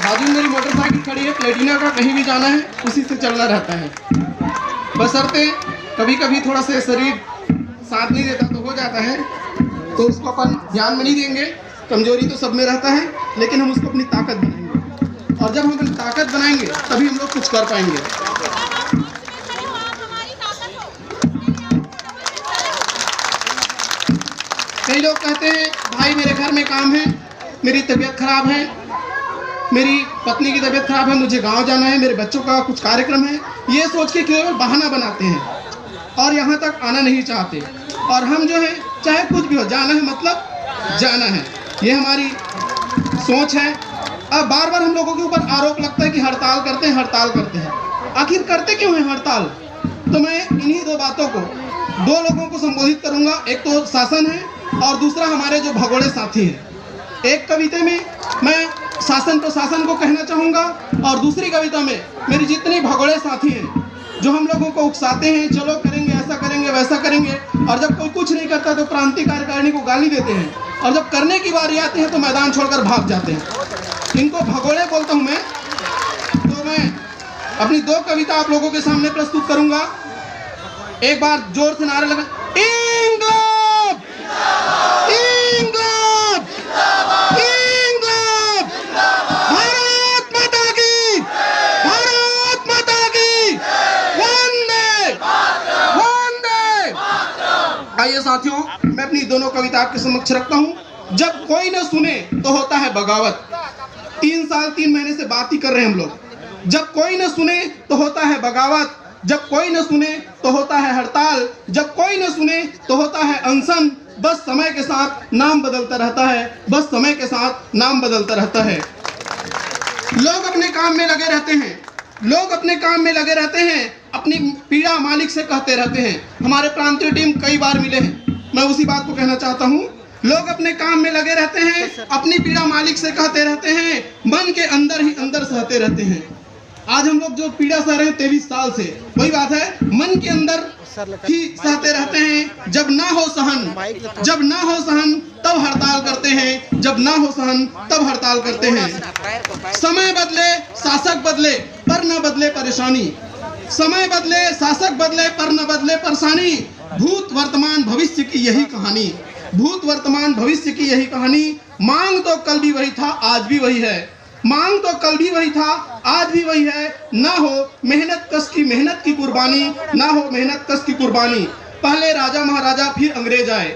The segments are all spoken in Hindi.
बाजू में मेरी मोटरसाइकिल खड़ी है, प्लेटिना का, कहीं भी जाना है उसी से चलना रहता है। बशर्ते कभी कभी थोड़ा सा शरीर साथ नहीं देता तो हो जाता है, तो उसको अपन ध्यान में नहीं देंगे। कमजोरी तो सब में रहता है, लेकिन हम उसको अपनी ताकत बनाएंगे, और जब हम अपनी ताकत बनाएंगे तभी हम लोग कुछ कर पाएंगे। कई लोग कहते हैं भाई मेरे घर में काम है, मेरी तबीयत खराब है, मेरी पत्नी की तबीयत खराब है, मुझे गांव जाना है, मेरे बच्चों का कुछ कार्यक्रम है, ये सोच के केवल बहाना बनाते हैं और यहाँ तक आना नहीं चाहते। और हम जो है चाहे कुछ भी हो, जाना है मतलब जाना है, ये हमारी सोच है। अब बार बार हम लोगों के ऊपर आरोप लगता है कि हड़ताल करते हैं, हड़ताल करते हैं। आखिर करते क्यों हैं हड़ताल? तो मैं इन्हीं दो बातों को, दो लोगों को संबोधित करूंगा। एक तो शासन है और दूसरा हमारे जो भगोड़े साथी हैं। एक कविता में मैं शासन को कहना चाहूँगा, और दूसरी कविता में मेरी जितने भगोड़े साथी हैं जो हम लोगों को उकसाते हैं, चलो करेंगे, ऐसा करेंगे, वैसा करेंगे, और जब कोई कुछ नहीं करता तो प्रांतीय कार्यकारिणी को गाली देते हैं, और जब करने की बारी आती है तो मैदान छोड़कर भाग जाते हैं। इनको भगोड़े बोलता हूँ मैं। तो मैं अपनी दो कविता आप लोगों के सामने प्रस्तुत करूंगा। एक बार जोर से नारा लगा, इंकलाब, इंकलाब, इंकलाब, भारत माता की, भारत माता की, वंदे, वंदे। आइए साथियों, मैं अपनी दोनों कविता आपके समक्ष रखता हूं। जब कोई न सुने तो होता है बगावत। 3 साल 3 महीने से बात ही कर रहे हैं हम लोग। जब कोई न सुने तो होता है बगावत, जब कोई न सुने तो होता है हड़ताल, जब कोई न सुने तो होता है अनशन। बस समय के साथ नाम बदलता रहता है, बस समय के साथ नाम बदलता रहता है। लोग अपने काम में लगे रहते हैं, लोग अपने काम में लगे रहते हैं, अपनी पीड़ा मालिक से कहते रहते हैं। हमारे प्रांतीय टीम कई बार मिले हैं, मैं उसी बात को कहना चाहता हूँ। लोग अपने काम में लगे रहते हैं, अपनी पीड़ा मालिक से कहते रहते हैं, मन के अंदर ही अंदर सहते रहते हैं। आज हम लोग जो पीड़ा सह रहे हैं 23 साल से, वही बात है, मन के अंदर ही सहते रहते हैं। जब ना हो सहन, जब ना हो सहन तब हड़ताल करते हैं, जब ना हो सहन तब हड़ताल करते हैं। समय बदले, शासक बदले, पर न बदले परेशानी। समय बदले, शासक बदले, पर न बदले परेशानी। भूत वर्तमान भविष्य की यही कहानी, भूत वर्तमान भविष्य की यही कहानी। मांग तो कल भी वही था, आज भी वही है। मांग तो कल भी वही था, आज भी वही है। ना हो मेहनत कश की, मेहनत की कुर्बानी, ना हो मेहनत कश की कुर्बानी। पहले राजा महाराजा फिर अंग्रेज आए,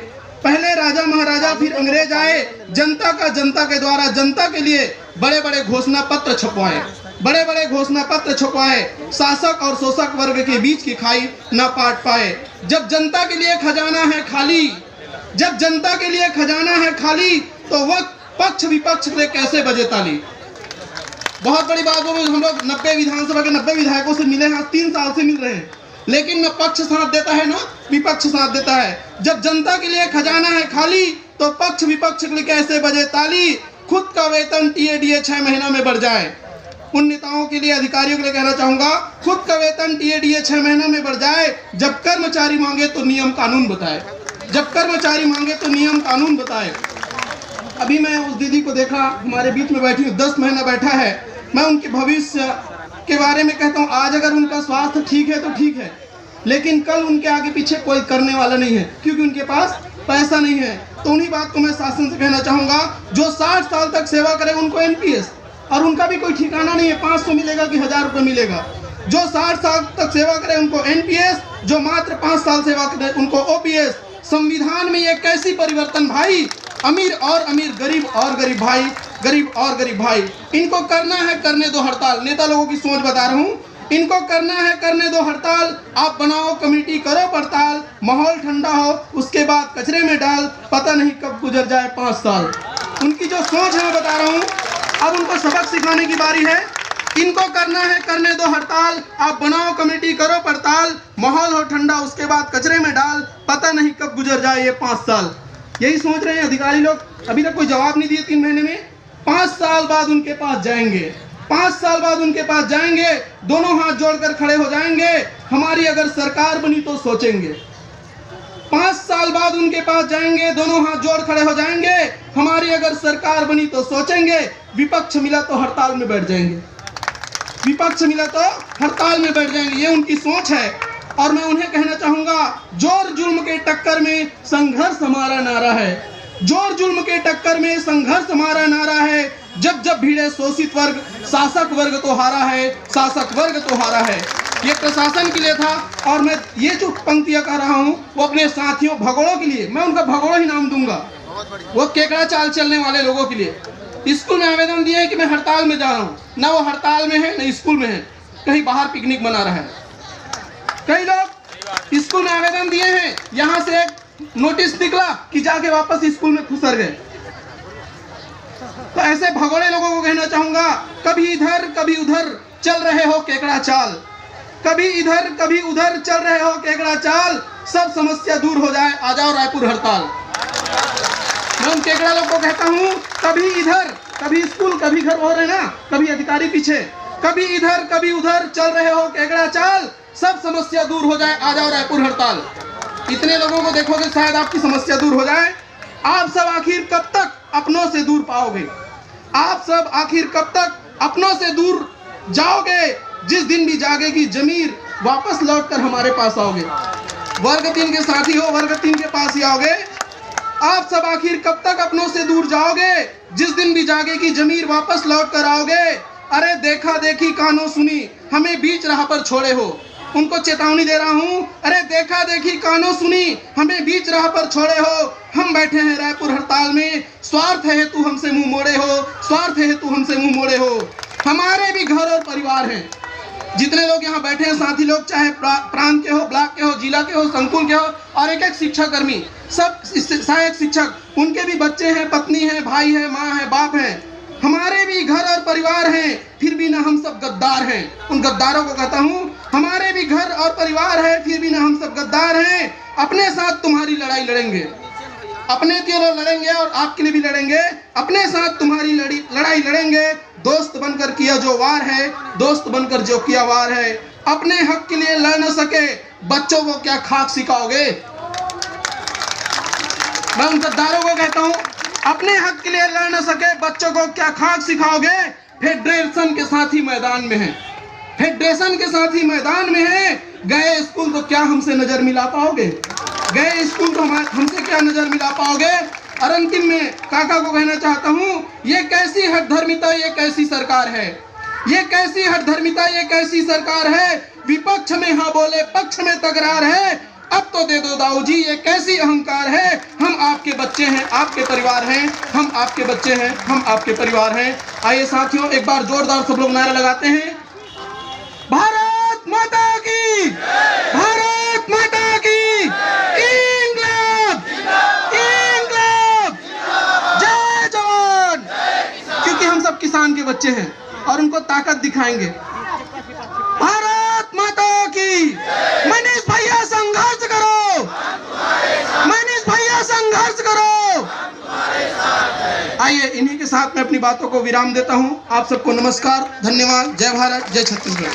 पहले राजा महाराजा फिर अंग्रेज आए। जनता का, जनता के द्वारा जनता के लिए बड़े बड़े घोषणा पत्र छपवाए, बड़े बड़े घोषणा पत्र छपवाए। शासक और शोषक वर्ग के बीच की खाई ना पाट पाए। जब जनता के लिए खजाना है खाली, जब जनता के लिए खजाना है खाली, तो वक्त पक्ष विपक्ष से कैसे बजे ताली। बहुत बड़ी बात हो, हम लोग 90 विधानसभा के 90 विधायकों से मिले हैं, 3 साल से मिल रहे हैं, लेकिन न पक्ष साथ देता है ना विपक्ष साथ देता है। जब जनता के लिए खजाना है खाली, तो पक्ष विपक्ष के लिए कैसे बजे ताली। खुद का वेतन टीएडीए 6 महीना में बढ़ जाए। उन नेताओं के लिए, अधिकारियों के लिए कहना चाहूंगा, खुद का वेतन टीएडीए 6 महीना में बढ़ जाए। जब कर्मचारी मांगे तो नियम कानून बताए, जब कर्मचारी मांगे तो नियम कानून बताए। अभी मैं उस दीदी को देखा, हमारे बीच में बैठी हूँ, 10 महीना बैठा है। मैं उनके भविष्य के बारे में कहता हूँ, आज अगर उनका स्वास्थ्य ठीक है तो ठीक है, लेकिन कल उनके आगे पीछे कोई करने वाला नहीं है, क्योंकि उनके पास पैसा नहीं है। तो उन्हीं बात को मैं शासन से कहना चाहूँगा, जो 60 साल तक सेवा करे उनको एनपीएस, और उनका भी कोई ठिकाना नहीं है 500 मिलेगा कि 1000 रुपये मिलेगा। जो 60 साल तक सेवा करे उनको एनपीएस, जो मात्र 5 साल सेवा करे उनको ओपीएस। संविधान में ये कैसी परिवर्तन भाई, अमीर और अमीर, गरीब और गरीब भाई, गरीब और गरीब भाई। इनको करना है करने दो हड़ताल। नेता लोगों की सोच बता रहा हूँ, इनको करना है करने दो हड़ताल। आप बनाओ कमेटी, करो पड़ताल, माहौल ठंडा हो उसके बाद कचरे में डाल, पता नहीं कब गुजर जाए 5 साल। उनकी जो सोच है मैं बता रहा हूँ, अब उनको सबक सिखाने की बारी है। इनको करना है करने दो हड़ताल, आप बनाओ कमेटी, करो पड़ताल, माहौल हो ठंडा उसके बाद कचरे में डाल, पता नहीं कब गुजर जाए ये 5 साल। यही सोच रहे हैं अधिकारी लोग। अभी तक कोई जवाब नहीं दिए 3 महीने में। 5 साल बाद उनके पास जाएंगे, 5 साल बाद उनके पास जाएंगे, दोनों हाथ जोड़कर खड़े हो जाएंगे। हमारी अगर सरकार बनी तो सोचेंगे, 5 साल बाद उनके पास जाएंगे, दोनों हाथ जोड़ खड़े हो जाएंगे, हमारी अगर सरकार बनी तो सोचेंगे, विपक्ष मिला तो हड़ताल में बैठ जाएंगे, विपक्ष मिला तो हड़ताल में बैठ जाएंगे। ये उनकी सोच है। और मैं उन्हें कहना चाहूंगा, जोर जुल्म के टक्कर में संघर्ष हमारा नारा है, जोर जुल्म के टक्कर में संघर्ष हमारा नारा है। जब जब भिड़े शोषित वर्ग, शासक वर्ग तो हारा है, शासक वर्ग तो हारा है। ये प्रशासन के लिए था। और मैं ये जो पंक्तियां कह रहा हूँ वो अपने साथियों भगोड़ों के लिए, मैं उनका भगोड़ा ही नाम दूंगा, वो केकड़ा चाल चलने वाले लोगों के लिए। स्कूल में आवेदन दिए कि मैं हड़ताल में जा रहा हूँ, ना वो हड़ताल में है ना स्कूल में है, कहीं बाहर पिकनिक मना रहा है। कई लोग स्कूल में आवेदन दिए हैं, यहाँ से एक नोटिस निकला कि जाके वापस स्कूल में खुसर गए। तो ऐसे भगोड़े लोगों को कहना चाहूंगा, कभी इधर कभी उधर चल रहे हो केकड़ा चाल, कभी इधर कभी उधर चल रहे हो केकड़ा चाल, सब समस्या दूर हो जाए, आ जाओ रायपुर हड़ताल। मैं उन केकड़ा लोग को कहता हूँ, कभी इधर कभी स्कूल कभी घर हो रहे ना, कभी अधिकारी पीछे, कभी इधर कभी उधर चल रहे हो केकड़ा चाल, सब समस्या दूर हो जाए, आ जाओ रायपुर हड़ताल। इतने लोगों को देखोगे शायद आपकी समस्या दूर हो जाए। आप सब आखिर कब तक अपनों से दूर पाओगे? आप सब आखिर कब तक अपनों से दूर जाओगे? जिस दिन भी जागेगी जमीर, वापस लौटकर हमारे पास आओगे। वर्ग 3 के साथी हो, वर्ग 3 के पास ही आओगे। आप सब आखिर कब तक अपनों से दूर जाओगे? जिस दिन भी जागेगी जमीर, वापस लौट कर आओगे। अरे देखा देखी कानों सुनी, हमें बीच राह पर छोड़े हो। उनको चेतावनी दे रहा हूँ, अरे देखा देखी कानों सुनी, हमें बीच राह पर छोड़े हो। हम बैठे हैं रायपुर हड़ताल में, स्वार्थ है तू हमसे मुंह मोड़े हो, स्वार्थ है तू हमसे मुंह मोड़े हो। हमारे भी घर और परिवार हैं। जितने लोग यहाँ बैठे हैं साथी लोग, चाहे प्रांत के हो, ब्लॉक के हो, जिला के हो, संकुल के हो, और एक एक शिक्षा कर्मी, सब सहायक शिक्षक, उनके भी बच्चे हैं, पत्नी है, भाई है, माँ है, बाप है। हमारे भी घर और परिवार हैं, फिर भी ना हम सब गद्दार हैं। उन गद्दारों को कहता हूँ, हमारे भी घर और परिवार है, फिर भी ना हम सब गद्दार हैं। अपने साथ तुम्हारी लड़ाई लड़ेंगे, अपने के लिए लड़ेंगे और आपके लिए भी लड़ेंगे। अपने साथ तुम्हारी लड़ाई लड़ेंगे। दोस्त बनकर किया जो वार है, दोस्त बनकर जो किया वार है। अपने हक के लिए लड़ न सके, बच्चों को क्या खाक सिखाओगे? मैं उन गद्दारों को कहता हूँ, अपने हक के लिए लड़ न सके, बच्चों को क्या खाक सिखाओगे? फेडरेशन के साथी मैदान में है, फेडरेशन के साथी मैदान में है। गए स्कूल तो क्या हमसे नजर मिला पाओगे? गए स्कूल तो हमसे क्या नजर मिला पाओगे? और अंतिम में काका को कहना चाहता हूँ, ये कैसी हठधर्मिता, ये कैसी सरकार है, ये कैसी हठधर्मिता, ये कैसी सरकार है। विपक्ष में हाँ बोले, पक्ष में तकरार है। अब तो दे दो दाऊजी, ये कैसी अहंकार है। हम आपके बच्चे हैं, आपके परिवार हैं, हम आपके बच्चे हैं, हम आपके परिवार हैं। आइए साथियों, एक बार जोरदार सब लोग नारा लगाते हैं, भारत माता की, भारत माता की, इंकलाब, इंकलाब, जय जवान। क्योंकि हम सब किसान के बच्चे हैं और उनको ताकत दिखाएंगे। भारत माता की। मनीष भैया संघर्ष करो, मनीष भैया संघर्ष करो। आइए इन्हीं के साथ मैं अपनी बातों को विराम देता हूं। आप सबको नमस्कार, धन्यवाद, जय भारत, जय छत्तीसगढ़।